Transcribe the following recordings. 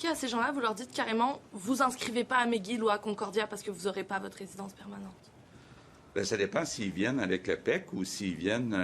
qu'à ces gens-là, vous leur dites carrément, vous inscrivez pas à McGill ou à Concordia parce que vous n'aurez pas votre résidence permanente? Bien, ça dépend s'ils viennent avec le PEC ou s'ils viennent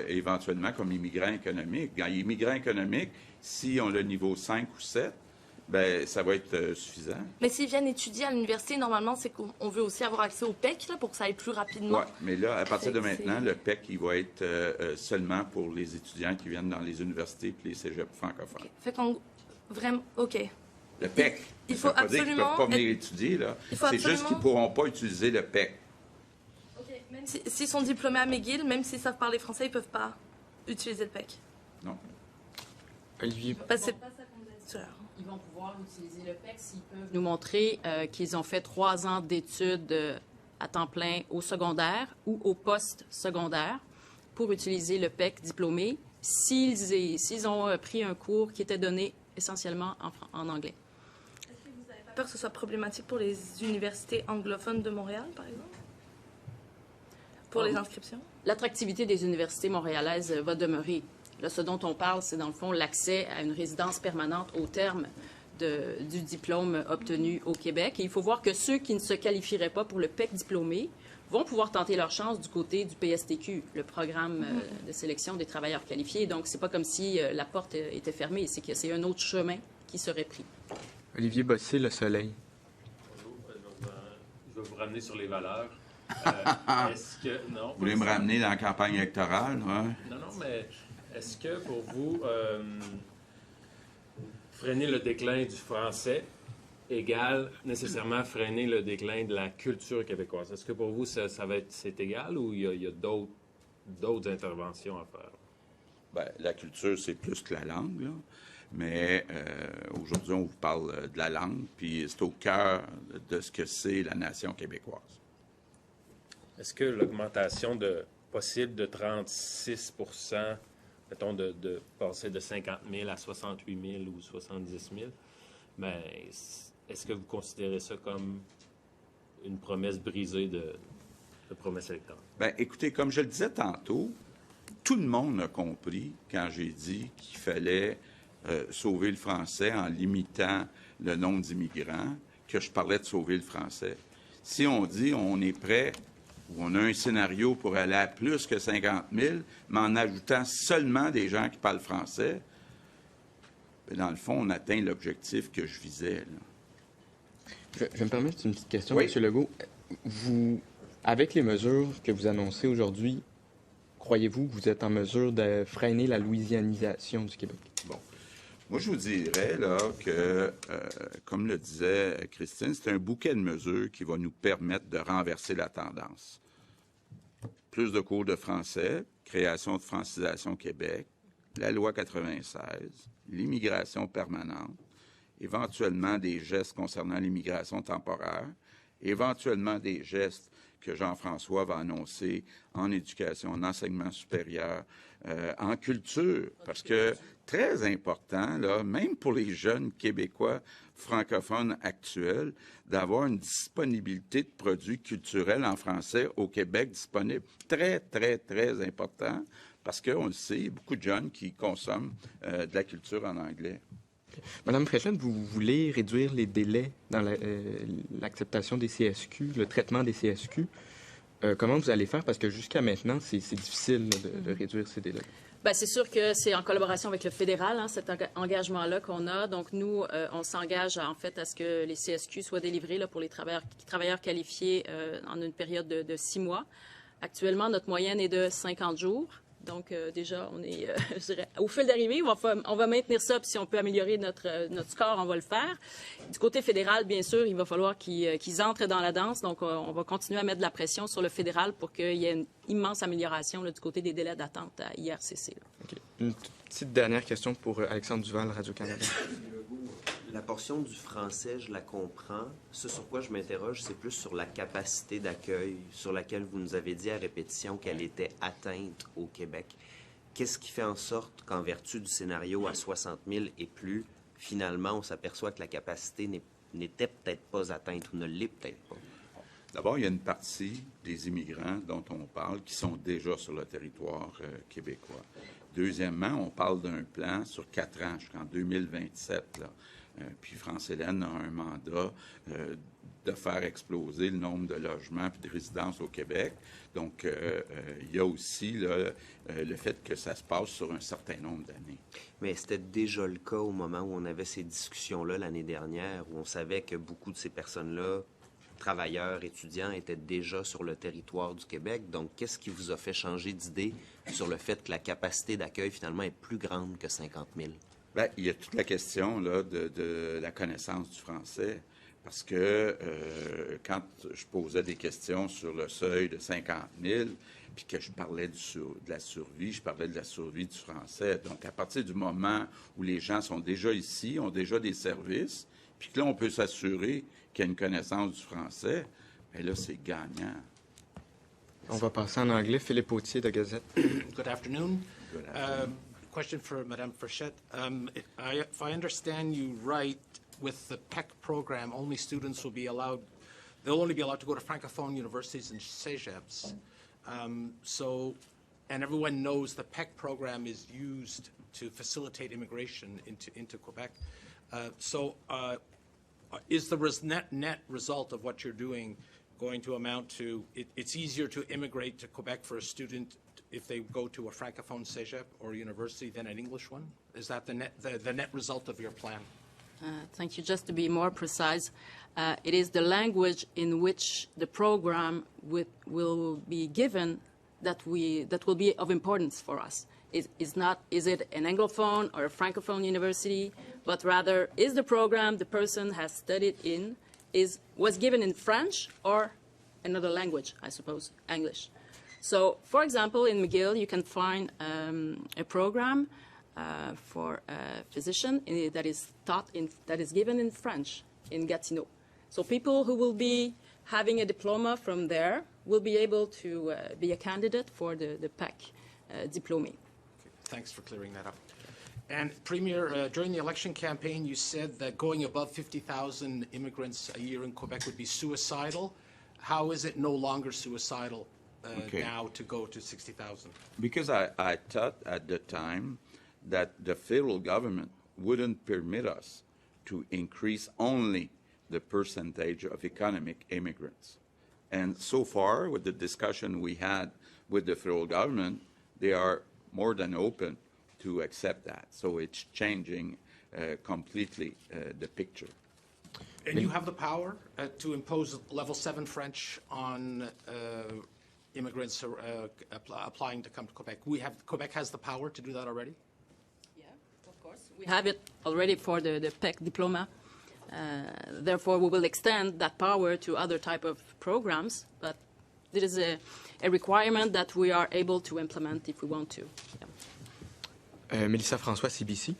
éventuellement comme immigrants économiques. Quand immigrants économiques, si on a le niveau 5 ou 7, ben ça va être suffisant. Mais s'ils viennent étudier à l'université, normalement, c'est qu'on veut aussi avoir accès au PEC là, pour que ça aille plus rapidement. Oui, mais là, à partir de maintenant, le PEC, il va être seulement pour les étudiants qui viennent dans les universités et les cégeps francophones. Okay. Fait qu'on... Vraiment... OK. Le PEC, il faut ça veut pas dire qu'ils ne peuvent pas venir étudier, là. C'est juste qu'ils ne pourront pas utiliser le PEC. OK. Même s'ils sont diplômés à McGill, même s'ils savent parler français, ils ne peuvent pas utiliser le PEC. Non. Olivier. Parce que c'est pas sa candidature. Ils vont pouvoir utiliser le PEC s'ils peuvent nous montrer qu'ils ont fait 3 ans d'études à temps plein au secondaire ou au post-secondaire pour utiliser le PEC diplômé s'ils ont pris un cours qui était donné essentiellement en anglais. Est-ce que vous n'avez pas peur que ce soit problématique pour les universités anglophones de Montréal, par exemple? Pour les inscriptions? L'attractivité des universités montréalaises va demeurer. Là, ce dont on parle, c'est dans le fond l'accès à une résidence permanente au terme du diplôme obtenu au Québec. Et il faut voir que ceux qui ne se qualifieraient pas pour le PEC diplômé vont pouvoir tenter leur chance du côté du PSTQ, le programme de sélection des travailleurs qualifiés. Donc, c'est pas comme si la porte était fermée, c'est que c'est un autre chemin qui serait pris. Olivier Bossé, Le Soleil. Bonjour, je vais vous ramener sur les valeurs. Est-ce que... Non, vous voulez me ramener dans la campagne électorale, ouais? Non, mais est-ce que pour vous, freiner le déclin du français égale nécessairement freiner le déclin de la culture québécoise? Est-ce que pour vous, c'est égal ou il y a d'autres interventions à faire? Bien, la culture, c'est plus que la langue, là. Mais aujourd'hui, on vous parle de la langue, puis c'est au cœur de ce que c'est la nation québécoise. Est-ce que l'augmentation possible de 36 mettons, de passer de 50 000 à 68 000 ou 70 000, bien, est-ce que vous considérez ça comme une promesse brisée de promesse électorale? Bien, écoutez, comme je le disais tantôt, tout le monde a compris quand j'ai dit qu'il fallait sauver le français en limitant le nombre d'immigrants, que je parlais de sauver le français. Si on dit on est prêt ou on a un scénario pour aller à plus que 50 000, mais en ajoutant seulement des gens qui parlent français, bien, dans le fond, on atteint l'objectif que je visais, là. Je vais me permettre une petite question, oui. M. Legault. Vous, avec les mesures que vous annoncez aujourd'hui, croyez-vous que vous êtes en mesure de freiner la louisianisation du Québec? Bon. Moi, je vous dirais là, que, comme le disait Christine, c'est un bouquet de mesures qui va nous permettre de renverser la tendance. Plus de cours de français, création de francisation au Québec, la loi 96, l'immigration permanente, éventuellement des gestes concernant l'immigration temporaire, éventuellement des gestes que Jean-François va annoncer en éducation, en enseignement supérieur, en culture, parce que très important, là, même pour les jeunes Québécois francophones actuels, d'avoir une disponibilité de produits culturels en français au Québec disponible. Très, très, très important, parce qu'on le sait, beaucoup de jeunes qui consomment de la culture en anglais. Madame Fréchette, vous voulez réduire les délais dans l'acceptation des CSQ, le traitement des CSQ. Comment vous allez faire? Parce que jusqu'à maintenant, c'est difficile de réduire ces délais. Bien, c'est sûr que c'est en collaboration avec le fédéral, hein, cet engagement-là qu'on a. Donc, nous, on s'engage en fait à ce que les CSQ soient délivrés là, pour les travailleurs qualifiés en une période de 6 mois. Actuellement, notre moyenne est de 50 jours. Donc, déjà, on est, je dirais, au fil d'arrivée. On va maintenir ça, puis si on peut améliorer notre score, on va le faire. Du côté fédéral, bien sûr, il va falloir qu'ils entrent dans la danse. Donc, on va continuer à mettre de la pression sur le fédéral pour qu'il y ait une immense amélioration là, du côté des délais d'attente à IRCC. Là. OK. Une petite dernière question pour Alexandre Duval, Radio-Canada. La portion du français, je la comprends. Ce sur quoi je m'interroge, c'est plus sur la capacité d'accueil, sur laquelle vous nous avez dit à répétition qu'elle était atteinte au Québec. Qu'est-ce qui fait en sorte qu'en vertu du scénario à 60 000 et plus, finalement, on s'aperçoit que la capacité n'était peut-être pas atteinte ou ne l'est peut-être pas? D'abord, il y a une partie des immigrants dont on parle qui sont déjà sur le territoire québécois. Deuxièmement, on parle d'un plan sur 4 ans, jusqu'en 2027, là, Puis France-Hélène a un mandat de faire exploser le nombre de logements et de résidences au Québec. Donc, il y a aussi là, le fait que ça se passe sur un certain nombre d'années. Mais c'était déjà le cas au moment où on avait ces discussions-là l'année dernière, où on savait que beaucoup de ces personnes-là, travailleurs, étudiants, étaient déjà sur le territoire du Québec. Donc, qu'est-ce qui vous a fait changer d'idée sur le fait que la capacité d'accueil, finalement, est plus grande que 50 000? Bien, il y a toute la question là, de la connaissance du français. Parce que quand je posais des questions sur le seuil de 50 000, puis que je parlais de la survie, je parlais de la survie du français. Donc, à partir du moment où les gens sont déjà ici, ont déjà des services, puis que là, on peut s'assurer qu'il y a une connaissance du français, bien là, c'est gagnant. On va passer en anglais. Philippe Autier de Gazette. Good afternoon. Good afternoon. Question for Madame Frechette. If I understand you right, with the PEC program, only students will be allowed, they'll only be allowed to go to Francophone universities and cégeps. And everyone knows the PEC program is used to facilitate immigration into Quebec. Is the net result of what you're doing going to amount to, it's easier to immigrate to Quebec for a student if they go to a Francophone cégep or university than an English one? Is that the net result of your plan? Thank you. Just to be more precise, it is the language in which the program will be given that will be of importance for us. Is it an Anglophone or a Francophone university, but rather is the program the person has studied in was given in French or another language, I suppose, English. So, for example, in McGill, you can find a program for a physician that is given in French in Gatineau. So people who will be having a diploma from there will be able to be a candidate for the PEC diplôme. Okay, thanks for clearing that up. And Premier, during the election campaign, you said that going above 50,000 immigrants a year in Quebec would be suicidal. How is it no longer suicidal now to go to 60,000? Because I thought at the time that the federal government wouldn't permit us to increase only the percentage of economic immigrants. And so far, with the discussion we had with the federal government, they are more than open to accept that. So it's changing completely the picture. And you have the power to impose level 7 French on immigrants applying to come to Quebec. Quebec has the power to do that already? Yeah, of course. We have it already for the PEC diploma. Therefore, we will extend that power to other type of programs, but it is a requirement that we are able to implement if we want to. Yeah. Mélissa François, CBC. Can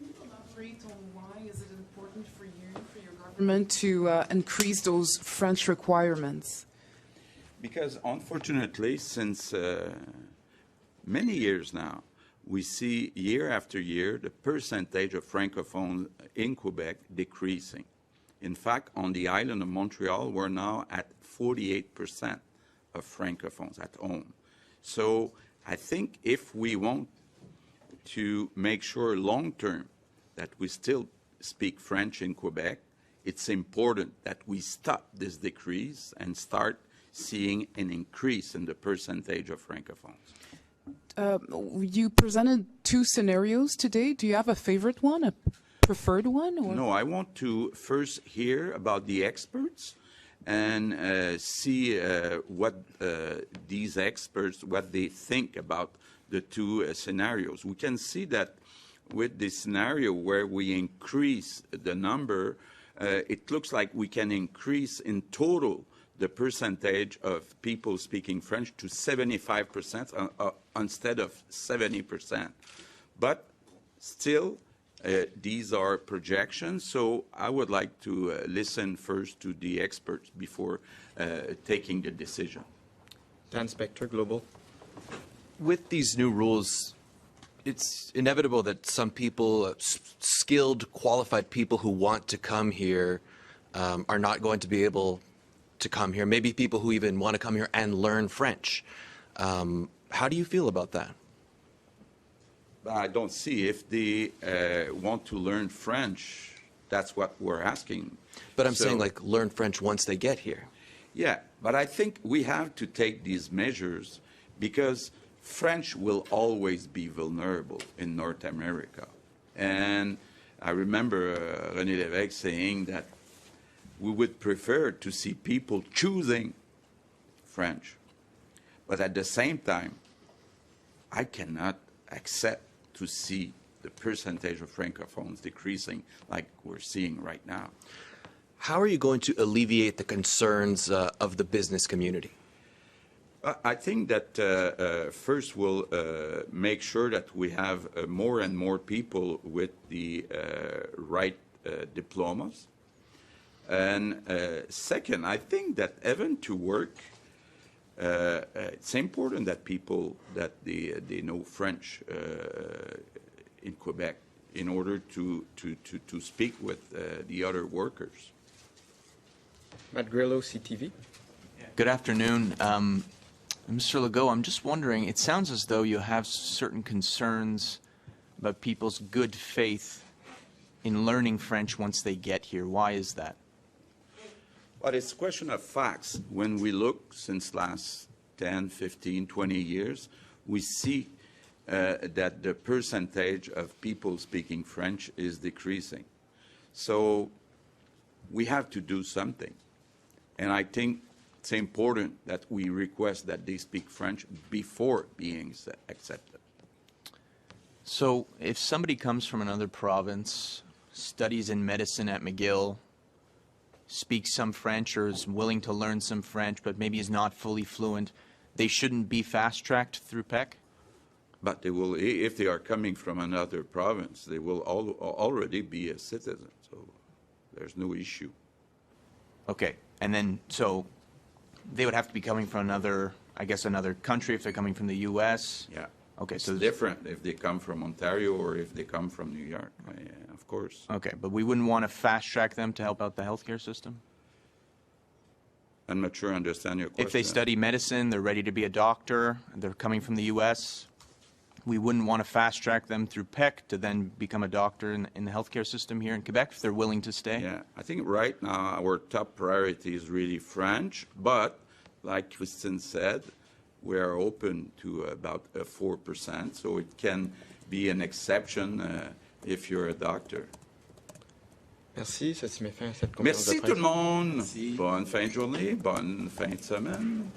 you elaborate on why is it important for you, for your government, to increase those French requirements? Because unfortunately, since many years now, we see year after year the percentage of Francophones in Quebec decreasing. In fact, on the island of Montreal, we're now at 48% of Francophones at home. So I think if we want to make sure long-term that we still speak French in Quebec, it's important that we stop this decrease and start seeing an increase in the percentage of Francophones. You presented two scenarios today. Do you have a favorite one, a preferred one? Or? No, I want to first hear about the experts and see what these experts, what they think about the two scenarios. We can see that with the scenario where we increase the number, it looks like we can increase in total the percentage of people speaking French to 75% instead of 70%. But still, these are projections, so I would like to listen first to the experts before taking the decision. Dan Spector, Global. With these new rules, it's inevitable that some people, skilled, qualified people who want to come here are not going to be able to come here, maybe people who even want to come here and learn French. How do you feel about that? I don't see if they want to learn French, That's what we're asking. But I'm So- saying, like, learn French once they get here. Yeah, but I think we have to take these measures because French will always be vulnerable in North America. And I remember René Lévesque saying that we would prefer to see people choosing French. But at the same time, I cannot accept to see the percentage of Francophones decreasing like we're seeing right now. How are you going to alleviate the concerns of the business community? I think that first we'll make sure that we have more and more people with the right diplomas. And second, I think that even to work, it's important that people, that they know French in Quebec in order to speak with the other workers. Matt Grillo, CTV. Good afternoon. Mr. Legault, I'm just wondering, it sounds as though you have certain concerns about people's good faith in learning French once they get here. Why is that? But it's a question of facts. When we look since last 10, 15, 20 years, we see that the percentage of people speaking French is decreasing. So we have to do something. And I think it's important that we request that they speak French before being accepted. So if somebody comes from another province, studies in medicine at McGill, speaks some French or is willing to learn some French, but maybe is not fully fluent, they shouldn't be fast-tracked through PEC? But they will, if they are coming from another province, they will already be a citizen. So there's no issue. Okay. And then, so they would have to be coming from another, I guess, another country if they're coming from the U.S.? Yeah. Okay, so It's different if they come from Ontario or if they come from New York, yeah, of course. Okay, but we wouldn't want to fast-track them to help out the healthcare system? I'm not sure I understand your question. If they study medicine, they're ready to be a doctor, and they're coming from the U.S., we wouldn't want to fast-track them through PEC to then become a doctor in the healthcare system here in Quebec if they're willing to stay? Yeah, I think right now our top priority is really French, but like Christine said, we are open to about 4%, so it can be an exception if you're a doctor. Merci, ceci met fin à cette conférence de Merci presse. tout le monde. Bonne fin de journée, bonne fin de semaine.